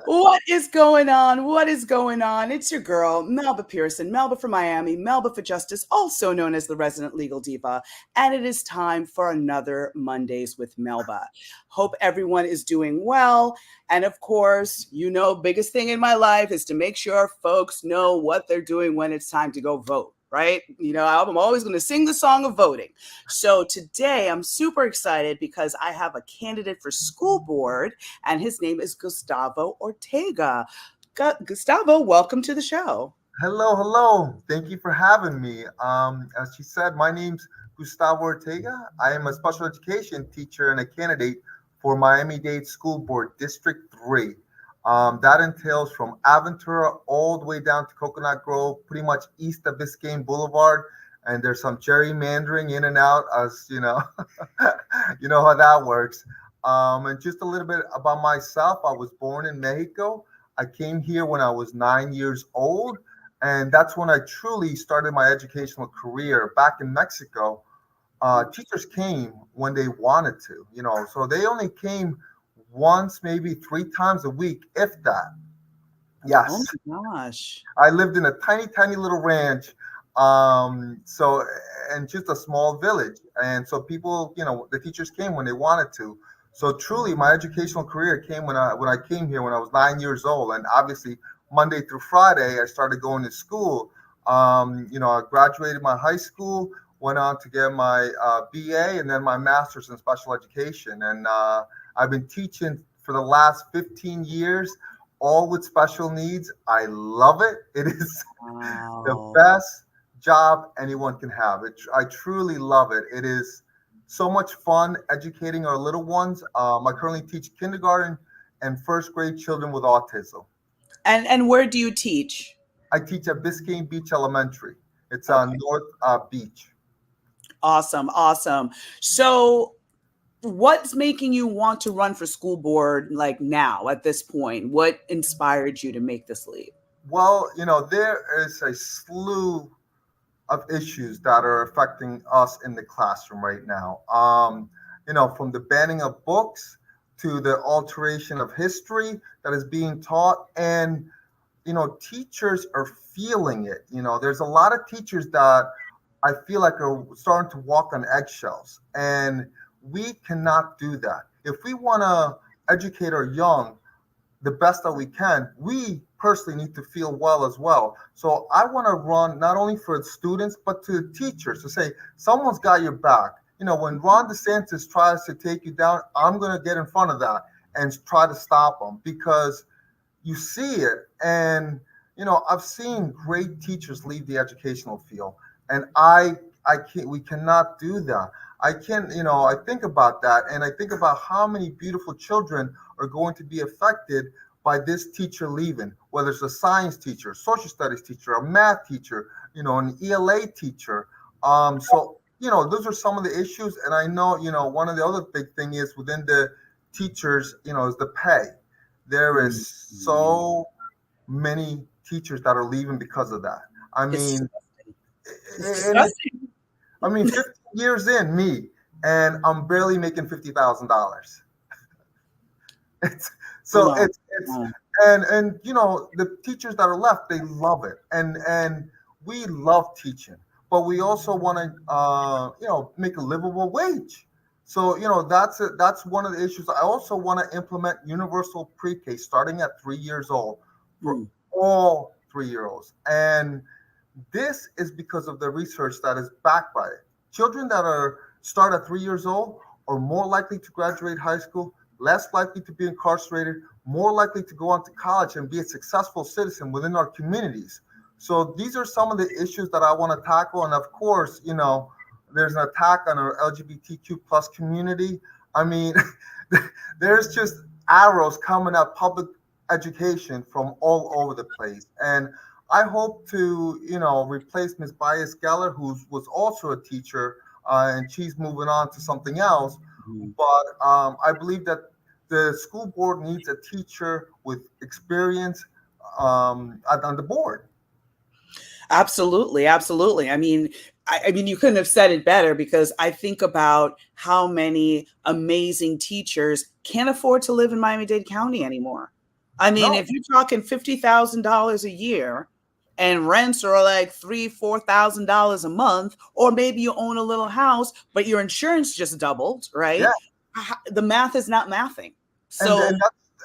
What is going on? What is going on? It's your girl, Melba Pearson, Melba from Miami, Melba for Justice, also known as the resident legal diva. And it is time for another Mondays with Melba. Hope everyone is doing well. And of course, biggest thing in my life is to make sure folks know what they're doing when it's time to go vote. Right? I'm always going to sing the song of voting. So today I'm super excited because I have a candidate for school board and his name is Gustavo Ortega. Gustavo, welcome to the show. Hello, hello. Thank you for having me. As she said, my name's Gustavo Ortega. I am a special education teacher and a candidate for Miami-Dade School Board District 3. That entails from Aventura all the way down to Coconut Grove, pretty much east of Biscayne Boulevard. And there's some gerrymandering in and out, as you know, you know how that works. And just a little bit about myself. I was born in Mexico. I came here when I was 9 years old, and that's when I truly started my educational career back in Mexico. Teachers came when they wanted to, so they only came once, maybe 3 times a week, if that. Oh Yes, my gosh. I lived in a tiny, tiny little ranch, so and just a small village, and so people, the teachers came when they wanted to. So truly, my educational career came when I came here when I was 9 years old, and obviously Monday through Friday I started going to school. I graduated my high school, went on to get my BA, and then my master's in special education, and I've been teaching for the last 15 years, all with special needs. I love it. It is the Wow. best job anyone can have. I truly love it. It is so much fun educating our little ones. I currently teach kindergarten and first grade children with autism. And where do you teach? I teach at Biscayne Beach Elementary. It's on Okay. North Beach. Awesome. Awesome. So what's making you want to run for school board like now at this point? What inspired you to make this leap? Well, there is a slew of issues that are affecting us in the classroom right now. From the banning of books to the alteration of history that is being taught, and teachers are feeling it. There's a lot of teachers that I feel like are starting to walk on eggshells, and we cannot do that. If we want to educate our young the best that we can, we personally need to feel well as well. So I want to run not only for students, but to teachers to say, someone's got your back. When Ron DeSantis tries to take you down, I'm going to get in front of that and try to stop him, because you see it. And, I've seen great teachers leave the educational field, and I can't, we cannot do that. I can't, I think about that, and I think about how many beautiful children are going to be affected by this teacher leaving, whether it's a science teacher, social studies teacher, a math teacher, an ELA teacher. Those are some of the issues. And I know, one of the other big thing is within the teachers, is the pay. There is Mhm. so many teachers that are leaving because of that. I It's mean, disgusting. It's and it's, disgusting. I mean, 15 years in me, and I'm barely making $50,000. It's so No. it's No. and the teachers that are left, they love it, and we love teaching, but we also want to make a livable wage. So that's one of the issues. I also want to implement universal pre-K starting at 3 years old for Mm. all 3 year olds, and this is because of the research that is backed by it. Children that are start at 3 years old are more likely to graduate high school, less likely to be incarcerated, more likely to go on to college and be a successful citizen within our communities. So these are some of the issues that I want to tackle. And of course, there's an attack on our LGBTQ plus community. I mean, there's just arrows coming at public education from all over the place. And I hope to, replace Ms. Bias Geller, who was also a teacher, and she's moving on to something else. Mhm. But I believe that the school board needs a teacher with experience on the board. Absolutely, absolutely. I mean, you couldn't have said it better because I think about how many amazing teachers can't afford to live in Miami-Dade County anymore. I mean, No, if you're talking $50,000 a year and rents are like $3,000, $4,000 a month, or maybe you own a little house, but your insurance just doubled, yeah, right? The math is not mathing. and So,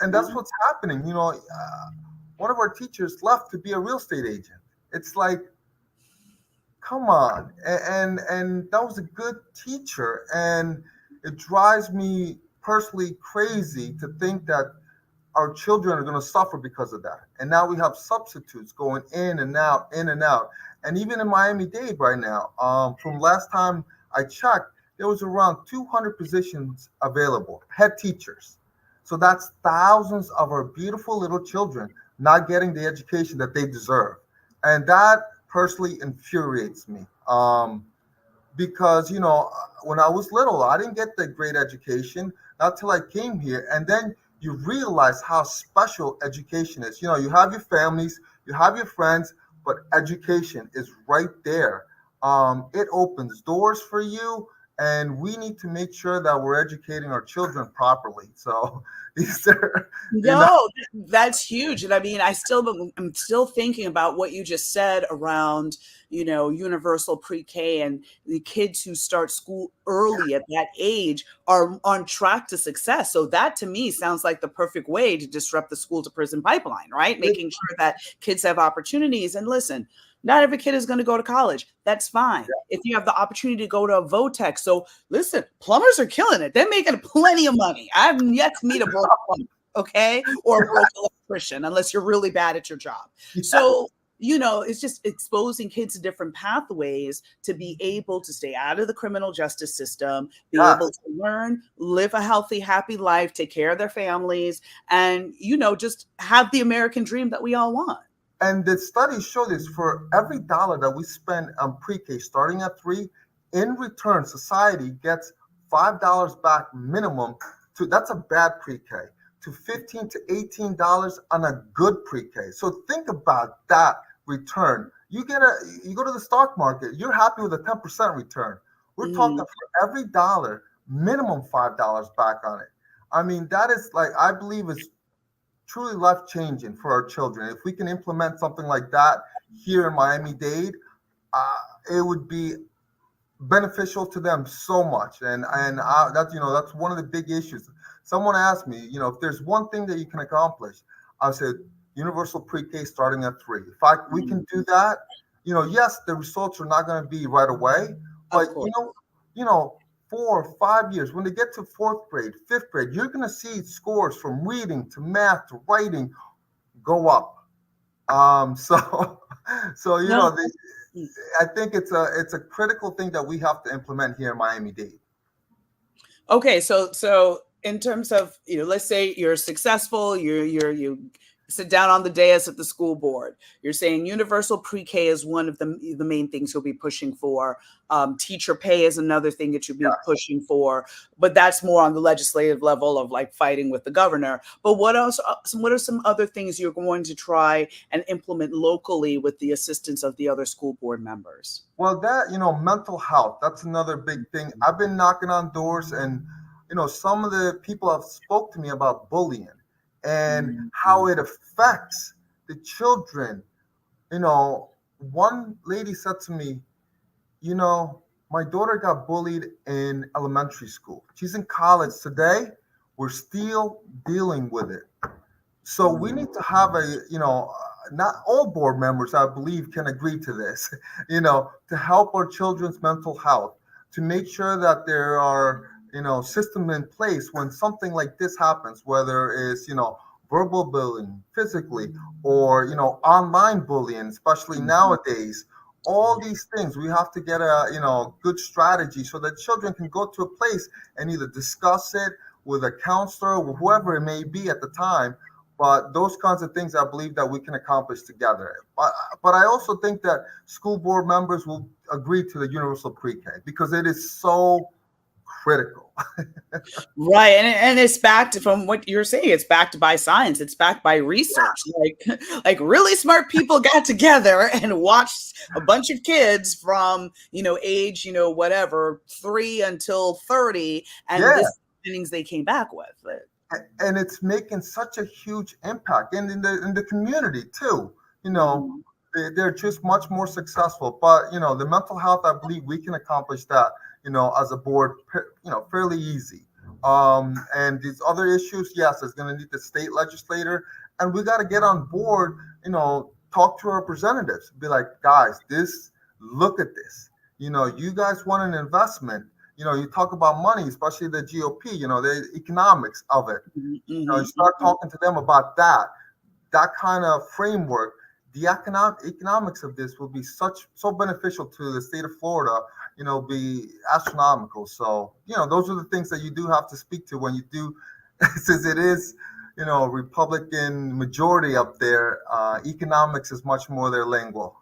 that's what's happening. One of our teachers left to be a real estate agent. It's like, come on, and that was a good teacher, and it drives me personally crazy to think that our children are going to suffer because of that. And now we have substitutes going in and out, in and out. And even in Miami-Dade right now, from last time I checked, there was around 200 positions available, head teachers. So that's thousands of our beautiful little children not getting the education that they deserve. And that personally infuriates me. Because when I was little, I didn't get the great education not till I came here, and then you realize how special education is. You have your families, you have your friends, but education is right there. It opens doors for you, and we need to make sure that we're educating our children properly. So these are, you know, no, that's huge. And I mean, I'm still thinking about what you just said around, universal pre-K, and the kids who start school early at that age are on track to success. So that to me sounds like the perfect way to disrupt the school to prison pipeline, right? it, Making sure that kids have opportunities. And listen, not every kid is going to go to college. That's fine. If you have the opportunity to go to a VOTEC. So listen, plumbers are killing it. They're making plenty of money. I've yet to meet a broke plumber, okay, or a broke electrician, unless you're really bad at your job. yeah, So, it's just exposing kids to different pathways to be able to stay out of the criminal justice system, be yeah. able to learn, live a healthy, happy life, take care of their families, and, just have the American dream that we all want. And the studies show this: for every dollar that we spend on pre-K starting at 3, in return, society gets $5 back minimum to that's a bad pre-K, to $15 to $18 on a good pre-K. So think about that return. You go to the stock market, you're happy with a 10% return. We're talking Mhm. for every dollar, minimum $5 back on it. I mean, that is like I believe is truly life changing for our children. If we can implement something like that here in Miami-Dade, uh, it would be beneficial to them so much. And that's one of the big issues. Someone asked me, if there's one thing that you can accomplish, I said universal pre-K starting at 3. If we can do that, yes, the results are not going to be right away, Of but course. you know, 4 or 5 years, when they get to fourth grade, fifth grade, you're going to see scores from reading to math to writing go up. So, so No. I think it's a critical thing that we have to implement here in Miami-Dade. Okay, so in terms of, let's say you're successful, you sit down on the dais at the school board. You're saying universal pre-K is one of the main things you'll be pushing for. Teacher pay is another thing that you'll be Yes. pushing for, but that's more on the legislative level of like fighting with the governor. But what else? What are some other things you're going to try and implement locally with the assistance of the other school board members? Well, mental health, that's another big thing. I've been knocking on doors, and some of the people have spoke to me about bullying and how it affects the children. One lady said to me, you know, my daughter got bullied in elementary school. She's in college today. We're still dealing with it. So we need to have not all board members, I believe, can agree to this, to help our children's mental health, to make sure that there are, systems in place when something like this happens, whether it's, verbal bullying, physically, or, online bullying, especially nowadays. All these things, we have to get a, good strategy so that children can go to a place and either discuss it with a counselor or whoever it may be at the time, but those kinds of things I believe that we can accomplish together. But I also think that school board members will agree to the universal pre-K because it is so critical. Right. And it's backed from what you're saying. It's backed by science. It's backed by research. Like really smart people got together and watched a bunch of kids from, age, whatever, 3 until 30. And Yeah, this findings they came back with. and it's making such a huge impact, and in the community too. You know, Mhm. they're just much more successful. But the mental health, I believe we can accomplish that. As a board, fairly easy. And these other issues, yes, it's going to need the state legislator, and we got to get on board. Talk to our representatives, be like, guys, look at this. You guys want an investment. You talk about money, especially the GOP, the economics of it. Mhm, You mhm, start mhm. talking to them about that kind of framework. The economics of this will be so beneficial to the state of Florida, be astronomical. So, those are the things that you do have to speak to when you do, since it is, Republican majority up there, economics is much more their lingo.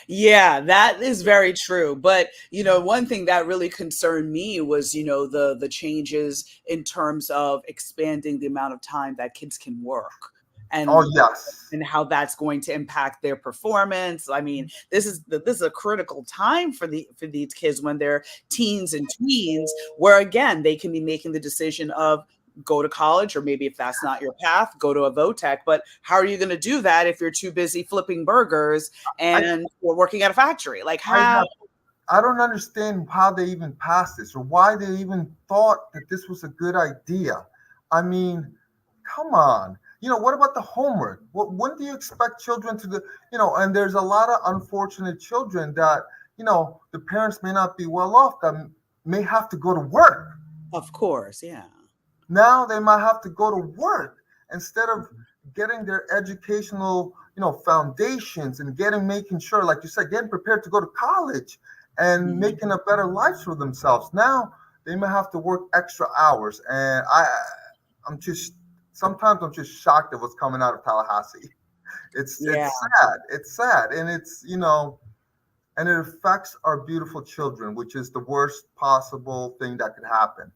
Yeah, that is very true. But, one thing that really concerned me was, the changes in terms of expanding the amount of time that kids can work Oh, and yes. how that's going to impact their performance. I mean, this is a critical time for these kids when they're teens and tweens, where again they can be making the decision of go to college, or maybe if that's not your path, go to a VOTEC. But how are you going to do that if you're too busy flipping burgers I, and or working at a factory? Like I how? have I don't understand how they even passed this or why they even thought that this was a good idea. I mean, come on. What about the homework? When do you expect children to do? And there's a lot of unfortunate children that, the parents may not be well off, that may have to go to work. Of course, yeah. Now they might have to go to work instead of getting their educational, foundations and making sure, like you said, getting prepared to go to college and Mhm. making a better life for themselves. Now they may have to work extra hours, and I'm just sometimes I'm just shocked at what's coming out of Tallahassee. Yeah, It's sad. It's sad, and and it affects our beautiful children, which is the worst possible thing that could happen.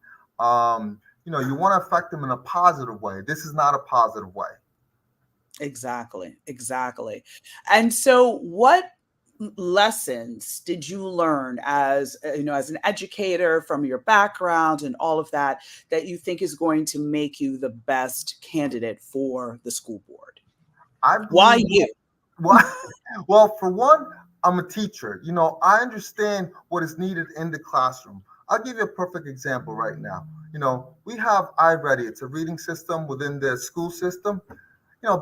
You want to affect them in a positive way. This is not a positive way. exactly, exactly. And so, what lessons did you learn as as an educator from your background and all of that, that you think is going to make you the best candidate for the school board? I Why believe, you? well, well, for one, I'm a teacher. I understand what is needed in the classroom. I'll give you a perfect example right now. We have iReady. It's a reading system within the school system.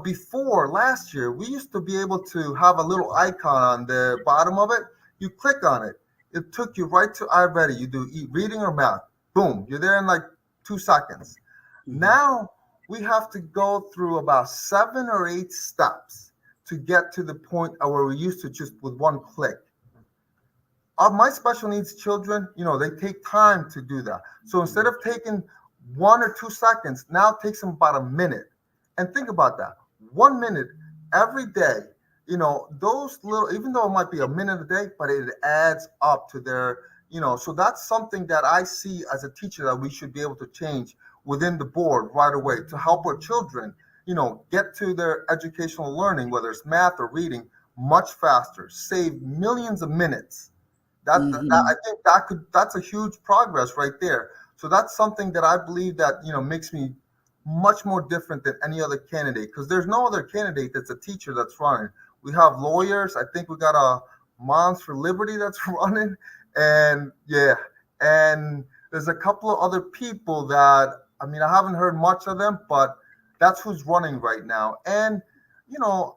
Before last year, we used to be able to have a little icon on the bottom of it. You click on it, it took you right to iReady. You do reading or math. Boom, you're there in like 2 seconds. Mhm. Now we have to go through about 7 or 8 steps to get to the point where we used to just with one click. My special needs children, they take time to do that. So instead of taking 1 or 2 seconds, now it takes them about a minute. And think about that, 1 minute every day. Those little, even though it might be a minute a day, but it adds up to their, so that's something that I see as a teacher that we should be able to change within the board right away to help our children, get to their educational learning, whether it's math or reading, much faster, save millions of minutes. I Mhm. think that's a huge progress right there. So that's something that I believe that makes me much more different than any other candidate, because there's no other candidate that's a teacher that's running. We have lawyers. I think we got a Moms for Liberty that's running, and yeah, and there's a couple of other people that, I mean, I haven't heard much of them, but that's who's running right now. And you know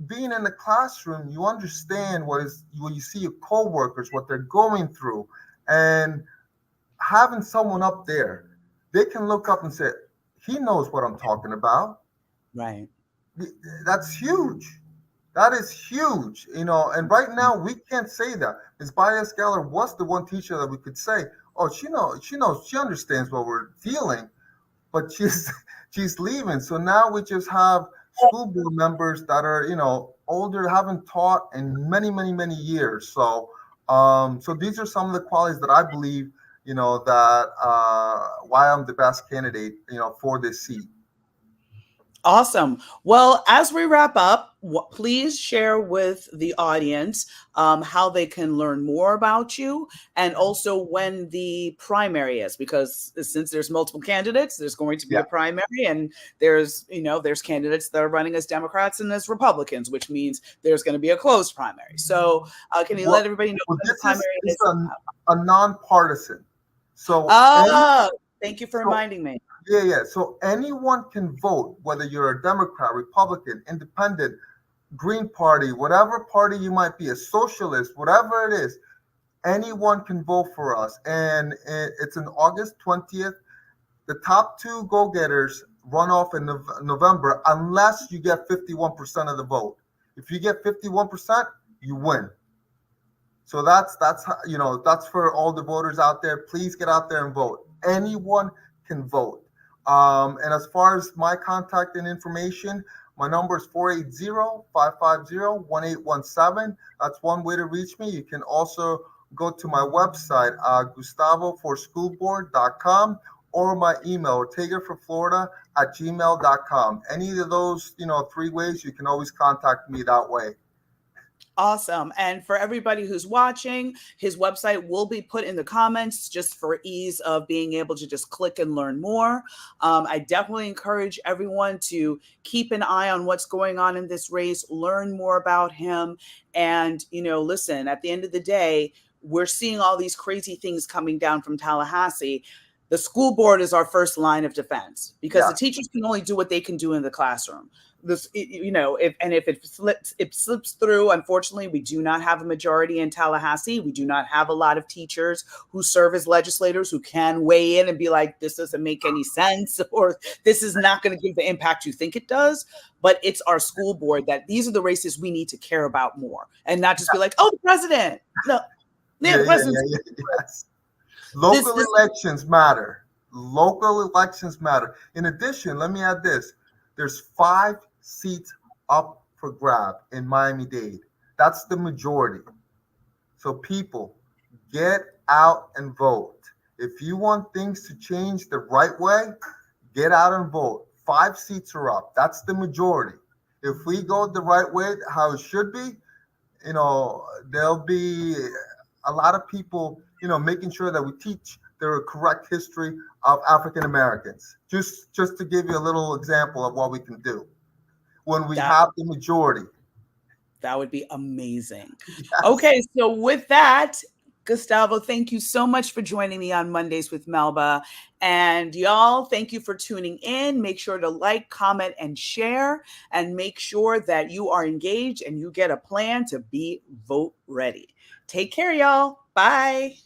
being in the classroom, you understand when you see your coworkers, what they're going through, and having someone up there, they can look up and say, "He knows what I'm talking about." Right. That's huge. That is huge. And right now we can't say that. Ms. Baez Geller was the one teacher that we could say, "Oh, she understands what we're feeling," but she's she's leaving. So now we just have school board members that are older, haven't taught in many many many years. So these are some of the qualities that I believe that why I'm the best candidate for this seat. Awesome. Well, as we wrap up, please share with the audience how they can learn more about you and also when the primary is, because since there's multiple candidates, there's going to be Yeah. a primary, and there's candidates that are running as Democrats and as Republicans, which means there's going to be a closed primary. So, can you let Well, everybody know well when the this primary is is? a nonpartisan. So any Ah, thank you for so reminding me. yeah, yeah. So anyone can vote, whether you're a Democrat, Republican, Independent, Green Party, whatever party you might be, a socialist, whatever it is, anyone can vote for us. And it's on August 20th. The top two go-getters run off in November unless you get 51% of the vote. If you get 51%, you win. So that's that's for all the voters out there. Please get out there and vote. Anyone can vote. And as far as my contact and information, my number is 480-550-1817. That's one way to reach me. You can also go to my website, gustavoforschoolboard.com, or my email, Ortega for Florida at gmail.com. Any of those, three ways, you can always contact me that way. Awesome. And for everybody who's watching, his website will be put in the comments just for ease of being able to just click and learn more. I definitely encourage everyone to keep an eye on what's going on in this race, learn more about him. And, listen, at the end of the day, we're seeing all these crazy things coming down from Tallahassee. The school board is our first line of defense because the Yes. teachers can only do what they can do in the classroom. If it slips through, unfortunately, we do not have a majority in Tallahassee. We do not have a lot of teachers who serve as legislators who can weigh in and be like, this doesn't make any sense, or this is not going to give the impact you think it does. But it's our school board that these are the races we need to care about more, and not just be like, oh, the president. No, yeah, Yeah, the yeah, president's yeah, yeah. Yes. this Local this elections matter. Local elections matter. In addition, let me add this. There's 5 seats up for grab in Miami-Dade. That's the majority. So people, get out and vote. If you want things to change the right way, get out and vote. 5 seats are up. That's the majority. If we go the right way, how it should be, there'll be a lot of people, making sure that we teach the correct history of African Americans. Just to give you a little example of what we can do when we that have the majority. That would be amazing. Yes. Okay, so with that, Gustavo, thank you so much for joining me on Mondays with Melba. And y'all, thank you for tuning in. Make sure to like, comment, and share, and make sure that you are engaged and you get a plan to be vote ready. Take care, y'all. Bye.